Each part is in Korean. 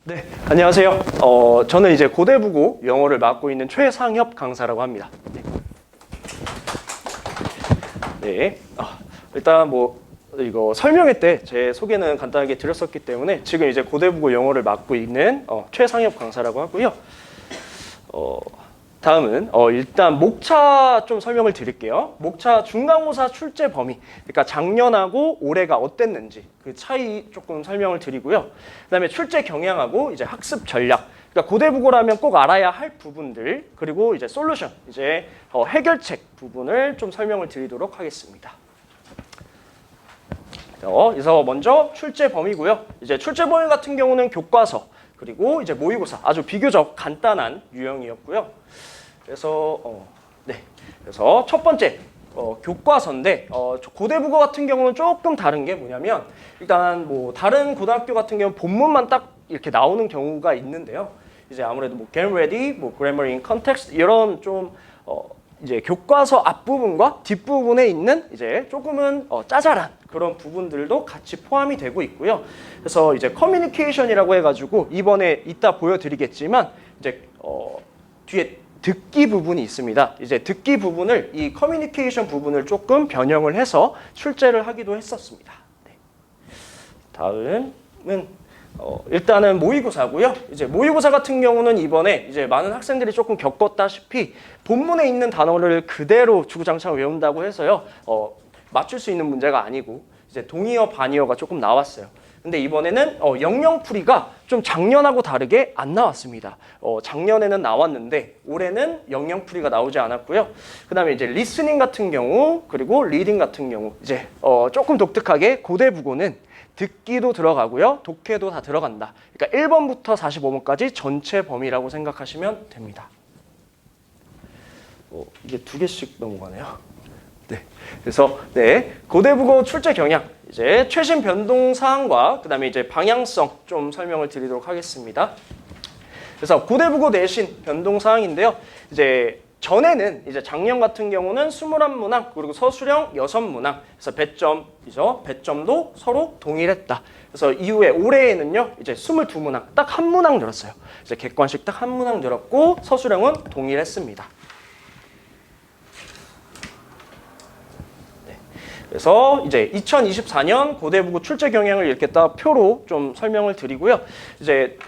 네, 안녕하세요. 저는 이제 고대부고 영어를 맡고 있는 최상엽 강사라고 합니다. 네. 일단 이거 설명회 때 제 소개는 간단하게 드렸었기 때문에 지금 이제 고대부고 영어를 맡고 있는 최상엽 강사라고 하고요. 다음은 일단 목차 좀 설명을 드릴게요. 목차 중간고사 출제 범위, 그러니까 작년하고 올해가 어땠는지 그 차이 조금 설명을 드리고요. 그다음에 출제 경향하고 이제 학습 전략, 그러니까 고대부고라면 꼭 알아야 할 부분들, 그리고 이제 솔루션, 이제 해결책 부분을 좀 설명을 드리도록 하겠습니다. 그래서 먼저 출제 범위고요. 이제 출제 범위 같은 경우는 교과서, 그리고 이제 모의고사, 아주 비교적 간단한 유형이었고요. 그래서 첫 번째 교과서인데 고대국어 같은 경우는 조금 다른 게 뭐냐면 일단 다른 고등학교 같은 경우는 본문만 딱 이렇게 나오는 경우가 있는데요. 이제 아무래도 get ready, grammar in context 이런 좀 이제 교과서 앞부분과 뒷부분에 있는 이제 조금은 짜잘한 그런 부분들도 같이 포함이 되고 있고요. 그래서 이제 커뮤니케이션이라고 해가지고 이번에 이따 보여드리겠지만 이제 뒤에 듣기 부분이 있습니다. 이제 듣기 부분을 이 커뮤니케이션 부분을 조금 변형을 해서 출제를 하기도 했었습니다. 네. 다음은 일단은 모의고사고요. 이제 모의고사 같은 경우는 이번에 이제 많은 학생들이 조금 겪었다시피 본문에 있는 단어를 그대로 주구장창 외운다고 해서요. 맞출 수 있는 문제가 아니고 이제 동의어, 반의어가 조금 나왔어요. 근데 이번에는 영영풀이가 좀 작년하고 다르게 안 나왔습니다. 작년에는 나왔는데 올해는 영영풀이가 나오지 않았고요. 그다음에 이제 리스닝 같은 경우 그리고 리딩 같은 경우 이제 조금 독특하게 고대부고는 듣기도 들어가고요. 독해도 다 들어간다. 그러니까 1번부터 45번까지 전체 범위라고 생각하시면 됩니다. 이게 두 개씩 넘어가네요. 네. 그래서 고대부고 출제 경향 이제 최신 변동 사항과 그다음에 이제 방향성 좀 설명을 드리도록 하겠습니다. 그래서 고대부고 내신 변동 사항인데요. 이제 전에는 이제 작년 같은 경우는 21문항 그리고 서술형 6문항 그래서 배점이죠. 배점도 서로 동일했다. 그래서 이후에 올해에는요. 이제 22문항 딱 한 문항 늘었어요. 이제 객관식 딱 한 문항 늘었고 서술형은 동일했습니다. 그래서 이제 2024년 고대부고 출제 경향을 이렇게 딱 표로 좀 설명을 드리고요. 이제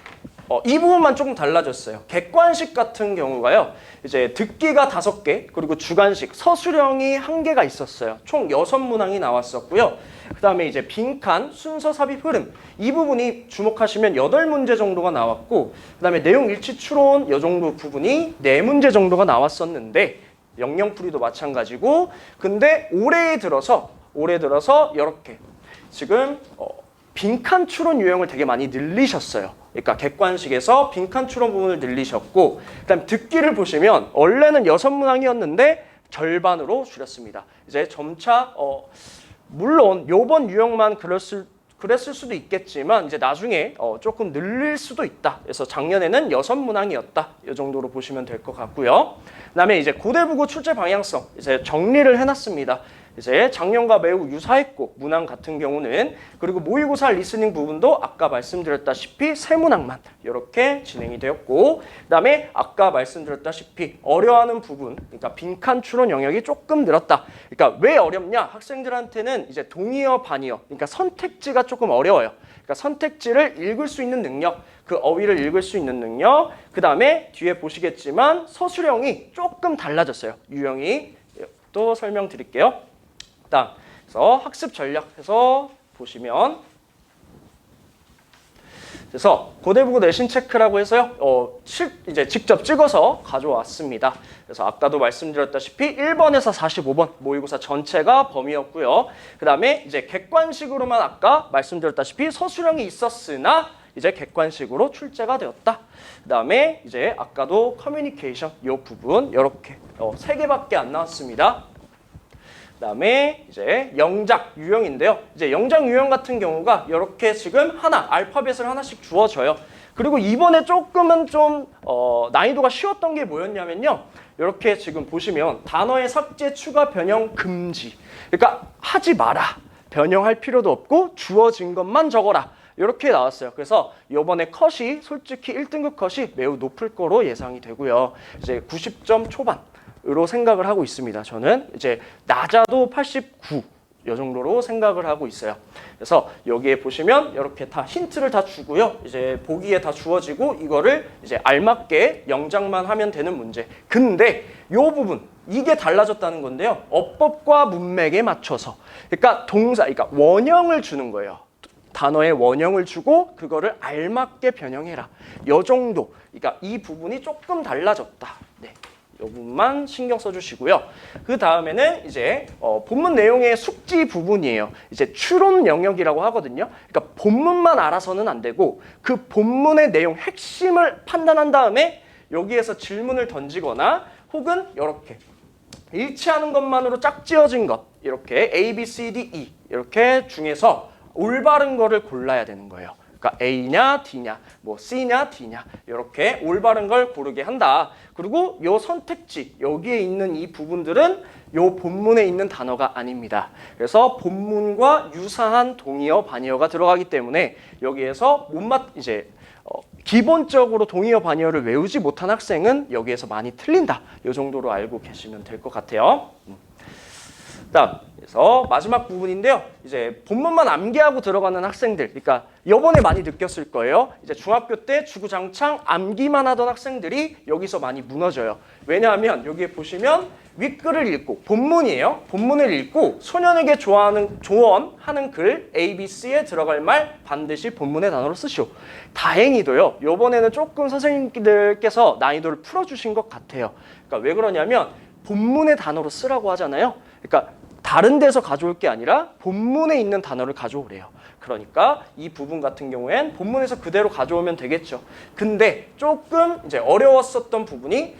이 부분만 조금 달라졌어요. 객관식 같은 경우가요. 이제 듣기가 5개, 그리고 주관식, 서술형이 1개가 있었어요. 총 6문항이 나왔었고요. 그다음에 이제 빈칸, 순서 삽입 흐름 이 부분이 주목하시면 8문제 정도가 나왔고 그다음에 내용 일치 추론 이 정도 부분이 4문제 정도가 나왔었는데 영영풀이도 마찬가지고 근데 올해 들어서 이렇게 지금 빈칸 추론 유형을 되게 많이 늘리셨어요. 그러니까 객관식에서 빈칸 추론 부분을 늘리셨고 그다음 듣기를 보시면 원래는 6문항이었는데 절반으로 줄였습니다. 이제 점차 물론 요번 유형만 그랬을 수도 있겠지만 이제 나중에 조금 늘릴 수도 있다. 그래서 작년에는 6문항이었다. 이 정도로 보시면 될 것 같고요. 그다음에 이제 고대부고 출제 방향성 이제 정리를 해놨습니다. 이제 작년과 매우 유사했고 문항 같은 경우는 그리고 모의고사 리스닝 부분도 아까 말씀드렸다시피 3문항만 이렇게 진행이 되었고 그다음에 아까 말씀드렸다시피 어려워하는 부분 그러니까 빈칸 추론 영역이 조금 늘었다. 그러니까 왜 어렵냐? 학생들한테는 이제 동의어, 반의어 그러니까 선택지가 조금 어려워요. 그러니까 선택지를 읽을 수 있는 능력 그 어휘를 읽을 수 있는 능력 그 다음에 뒤에 보시겠지만 서술형이 조금 달라졌어요. 유형이 또 설명드릴게요. 그래서 학습 전략해서 보시면 그래서 고대부고 내신 체크라고 해서요. 이제 직접 찍어서 가져왔습니다. 그래서 아까도 말씀드렸다시피 1번에서 45번 모의고사 전체가 범위였고요. 그다음에 이제 객관식으로만 아까 말씀드렸다시피 서술형이 있었으나 이제 객관식으로 출제가 되었다. 그다음에 이제 아까도 커뮤니케이션 이 부분 이렇게 3개밖에 안 나왔습니다. 그다음에 이제 영작 유형인데요. 이제 영작 유형 같은 경우가 이렇게 지금 알파벳을 하나씩 주어져요. 그리고 이번에 조금은 좀 난이도가 쉬웠던 게 뭐였냐면요. 이렇게 지금 보시면 단어의 삭제, 추가, 변형, 금지. 그러니까 하지 마라. 변형할 필요도 없고 주어진 것만 적어라. 이렇게 나왔어요. 그래서 이번에 컷이 솔직히 1등급 컷이 매우 높을 거로 예상이 되고요. 이제 90점 초반으로 생각을 하고 있습니다. 저는 이제 낮아도 89. 이 정도로 생각을 하고 있어요. 그래서 여기에 보시면 이렇게 다 힌트를 다 주고요. 이제 보기에 다 주어지고 이거를 이제 알맞게 영작만 하면 되는 문제. 근데 이 부분 이게 달라졌다는 건데요. 어법과 문맥에 맞춰서 그러니까 동사, 그러니까 원형을 주는 거예요. 단어의 원형을 주고 그거를 알맞게 변형해라. 이 정도. 그러니까 이 부분이 조금 달라졌다. 네. 이 부분만 신경 써주시고요. 그 다음에는 이제 본문 내용의 숙지 부분이에요. 이제 추론 영역이라고 하거든요. 그러니까 본문만 알아서는 안 되고 그 본문의 내용 핵심을 판단한 다음에 여기에서 질문을 던지거나 혹은 이렇게 일치하는 것만으로 짝지어진 것 이렇게 A, B, C, D, E 이렇게 중에서 올바른 거를 골라야 되는 거예요. 그러니까 A냐, D냐, 뭐 C냐, D냐 이렇게 올바른 걸 고르게 한다. 그리고 요 선택지 여기에 있는 이 부분들은 요 본문에 있는 단어가 아닙니다. 그래서 본문과 유사한 동의어, 반의어가 들어가기 때문에 여기에서 이제 기본적으로 동의어, 반의어를 외우지 못한 학생은 여기에서 많이 틀린다. 요 정도로 알고 계시면 될 것 같아요. 다음, 그래서 마지막 부분인데요. 이제 본문만 암기하고 들어가는 학생들, 그러니까 이번에 많이 느꼈을 거예요. 이제 중학교 때 주구장창 암기만 하던 학생들이 여기서 많이 무너져요. 왜냐하면 여기에 보시면 윗글을 읽고 본문이에요. 본문을 읽고 소년에게 조언하는 글 A, B, C에 들어갈 말 반드시 본문의 단어로 쓰시오. 다행히도요. 이번에는 조금 선생님들께서 난이도를 풀어주신 것 같아요. 그러니까 왜 그러냐면 본문의 단어로 쓰라고 하잖아요. 그러니까 다른 데서 가져올 게 아니라 본문에 있는 단어를 가져오래요. 그러니까 이 부분 같은 경우엔 본문에서 그대로 가져오면 되겠죠. 근데 조금 이제 어려웠었던 부분이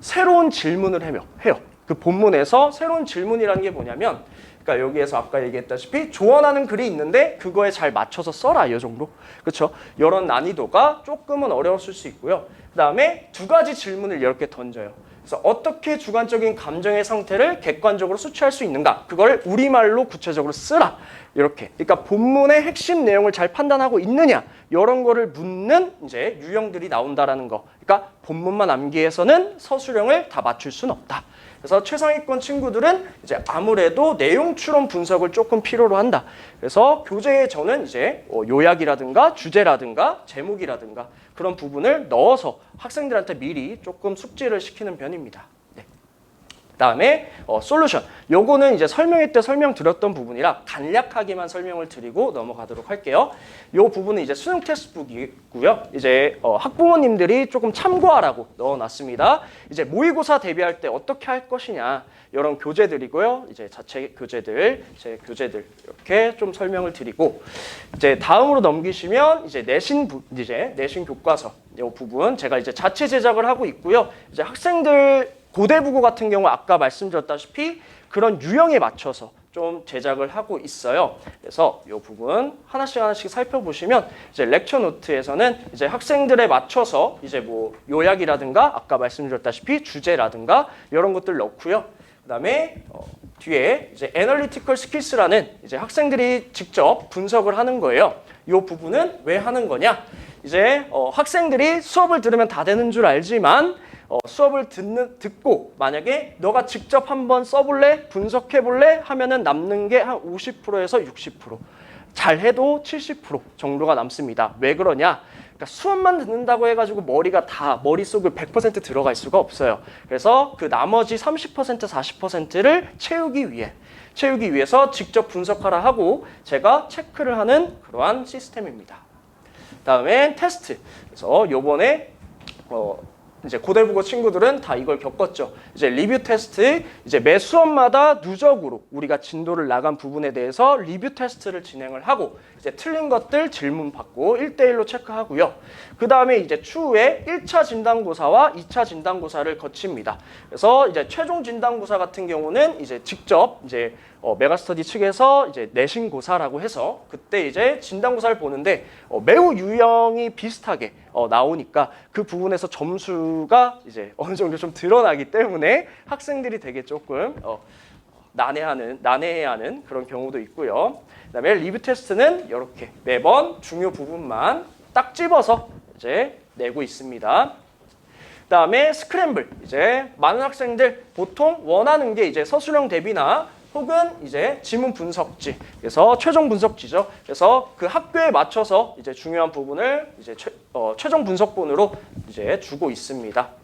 새로운 질문을 해요. 그 본문에서 새로운 질문이라는 게 뭐냐면 그러니까 여기에서 아까 얘기했다시피 조언하는 글이 있는데 그거에 잘 맞춰서 써라. 이 정도. 그렇죠? 이런 난이도가 조금은 어려웠을 수 있고요. 그다음에 두 가지 질문을 이렇게 던져요. 그래서 어떻게 주관적인 감정의 상태를 객관적으로 수치할 수 있는가? 그걸 우리말로 구체적으로 쓰라. 이렇게. 그러니까 본문의 핵심 내용을 잘 판단하고 있느냐? 이런 거를 묻는 이제 유형들이 나온다라는 거. 그러니까 본문만 암기해서는 서술형을 다 맞출 수는 없다. 그래서 최상위권 친구들은 이제 아무래도 내용 추론 분석을 조금 필요로 한다. 그래서 교재에 저는 이제 요약이라든가 주제라든가 제목이라든가 그런 부분을 넣어서 학생들한테 미리 조금 숙지를 시키는 편입니다. 네. 그다음에 솔루션. 요거는 이제 설명회 때 설명드렸던 부분이라 간략하게만 설명을 드리고 넘어가도록 할게요. 요 부분은 이제 수능 테스트북이고요. 이제 학부모님들이 조금 참고하라고 넣어놨습니다. 이제 모의고사 대비할 때 어떻게 할 것이냐 이런 교재들이고요. 이제 자체 교재들, 제 교재들 이렇게 좀 설명을 드리고 이제 다음으로 넘기시면 이제 내신 교과서 이 부분 제가 이제 자체 제작을 하고 있고요. 이제 학생들 고대국어 같은 경우 아까 말씀드렸다시피 그런 유형에 맞춰서 좀 제작을 하고 있어요. 그래서 이 부분 하나씩 살펴보시면 이제 렉처 노트에서는 이제 학생들에 맞춰서 이제 뭐 요약이라든가 아까 말씀드렸다시피 주제라든가 이런 것들 넣고요. 그다음에 뒤에 이제 애널리티컬 스킬스라는 이제 학생들이 직접 분석을 하는 거예요. 이 부분은 왜 하는 거냐? 이제 학생들이 수업을 들으면 다 되는 줄 알지만 수업을 듣고 만약에 너가 직접 한번 써볼래? 분석해볼래? 하면은 남는 게 한 50%에서 60%. 잘해도 70% 정도가 남습니다. 왜 그러냐? 그러니까 수업만 듣는다고 해가지고 머릿속을 100% 들어갈 수가 없어요. 그래서 그 나머지 30%, 40%를 채우기 위해서 직접 분석하라 하고 제가 체크를 하는 그러한 시스템입니다. 다음엔 테스트. 그래서 요번에 이제 고대국어 친구들은 다 이걸 겪었죠. 이제 리뷰 테스트, 이제 매 수업마다 누적으로 우리가 진도를 나간 부분에 대해서 리뷰 테스트를 진행을 하고 이제 틀린 것들 질문 받고 1대1로 체크하고요. 그 다음에 이제 추후에 1차 진단고사와 2차 진단고사를 거칩니다. 그래서 이제 최종 진단고사 같은 경우는 이제 직접 이제 메가스터디 측에서 이제 내신고사라고 해서 그때 이제 진단고사를 보는데 매우 유형이 비슷하게 나오니까 그 부분에서 점수가 이제 어느 정도 좀 드러나기 때문에 학생들이 되게 조금 난해해야 하는 그런 경우도 있고요. 그다음에 리뷰 테스트는 이렇게 매번 중요 부분만 딱 집어서 이제 내고 있습니다. 그다음에 스크램블, 이제 많은 학생들 보통 원하는 게 이제 서술형 대비나 혹은 이제 지문 분석지, 그래서 최종 분석지죠. 그래서 그 학교에 맞춰서 이제 중요한 부분을 이제 최종 분석본으로 이제 주고 있습니다.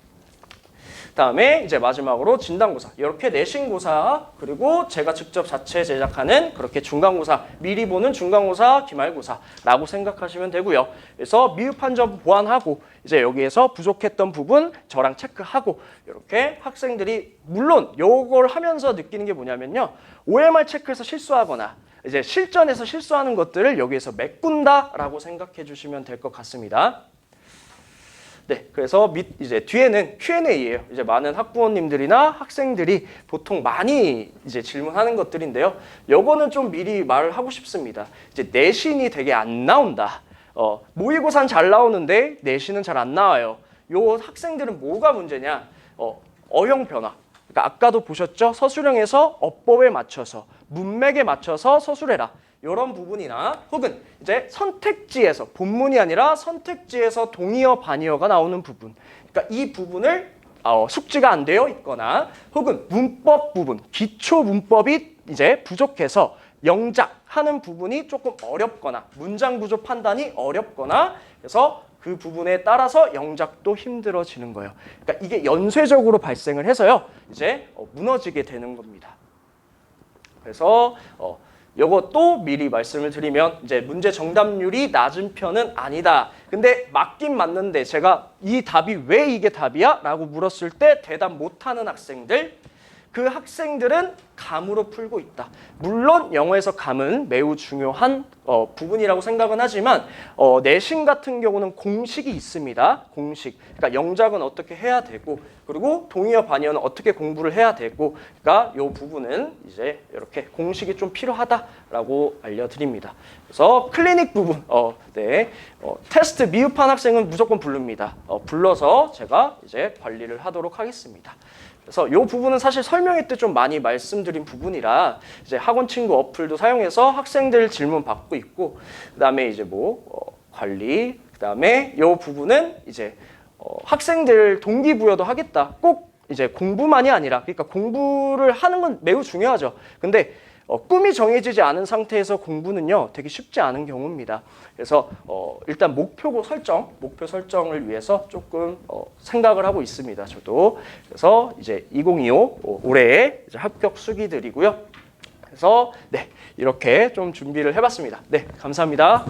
그다음에 이제 마지막으로 진단고사, 이렇게 내신고사, 그리고 제가 직접 자체 제작하는 그렇게 중간고사, 미리 보는 중간고사, 기말고사라고 생각하시면 되고요. 그래서 미흡한 점 보완하고 이제 여기에서 부족했던 부분 저랑 체크하고, 이렇게 학생들이 물론 요걸 하면서 느끼는 게 뭐냐면요, OMR 체크에서 실수하거나 이제 실전에서 실수하는 것들을 여기에서 메꾼다라고 생각해 주시면 될 것 같습니다. 네, 그래서 이제 뒤에는 Q&A예요. 이제 많은 학부모님들이나 학생들이 보통 많이 이제 질문하는 것들인데요. 요거는 좀 미리 말을 하고 싶습니다. 이제 내신이 되게 안 나온다. 모의고사는 잘 나오는데 내신은 잘 안 나와요. 요 학생들은 뭐가 문제냐? 어형 변화. 그러니까 아까도 보셨죠? 서술형에서 어법에 맞춰서, 문맥에 맞춰서 서술해라. 이런 부분이나 혹은 이제 선택지에서, 본문이 아니라 선택지에서 동의어, 반의어가 나오는 부분. 그러니까 이 부분을 숙지가 안 되어 있거나 혹은 문법 부분, 기초 문법이 이제 부족해서 영작하는 부분이 조금 어렵거나 문장 구조 판단이 어렵거나, 그래서 그 부분에 따라서 영작도 힘들어지는 거예요. 그러니까 이게 연쇄적으로 발생을 해서요, 이제 무너지게 되는 겁니다. 그래서 요것도 미리 말씀을 드리면, 이제 문제 정답률이 낮은 편은 아니다. 근데 맞긴 맞는데 제가 이 답이 왜 이게 답이야? 라고 물었을 때 대답 못하는 학생들, 그 학생들은 감으로 풀고 있다. 물론 영어에서 감은 매우 중요한 부분이라고 생각은 하지만 내신 같은 경우는 공식이 있습니다. 공식. 그러니까 영작은 어떻게 해야 되고, 그리고 동의어, 반의어는 어떻게 공부를 해야 되고, 그러니까 이 부분은 이제 이렇게 공식이 좀 필요하다라고 알려드립니다. 그래서 클리닉 부분, 테스트 미흡한 학생은 무조건 부릅니다. 불러서 제가 이제 관리를 하도록 하겠습니다. 그래서 이 부분은 사실 설명회 때 좀 많이 말씀드린 부분이라 이제 학원 친구 어플도 사용해서 학생들 질문 받고 있고, 그다음에 이제 관리, 그다음에 이 부분은 이제 학생들 동기부여도 하겠다. 꼭 이제 공부만이 아니라, 그러니까 공부를 하는 건 매우 중요하죠. 근데 꿈이 정해지지 않은 상태에서 공부는요 되게 쉽지 않은 경우입니다. 그래서 일단 목표 설정을 위해서 조금 생각을 하고 있습니다. 저도. 그래서 이제 2025 올해의 이제 합격 수기들이고요. 그래서 네, 이렇게 좀 준비를 해봤습니다. 네, 감사합니다.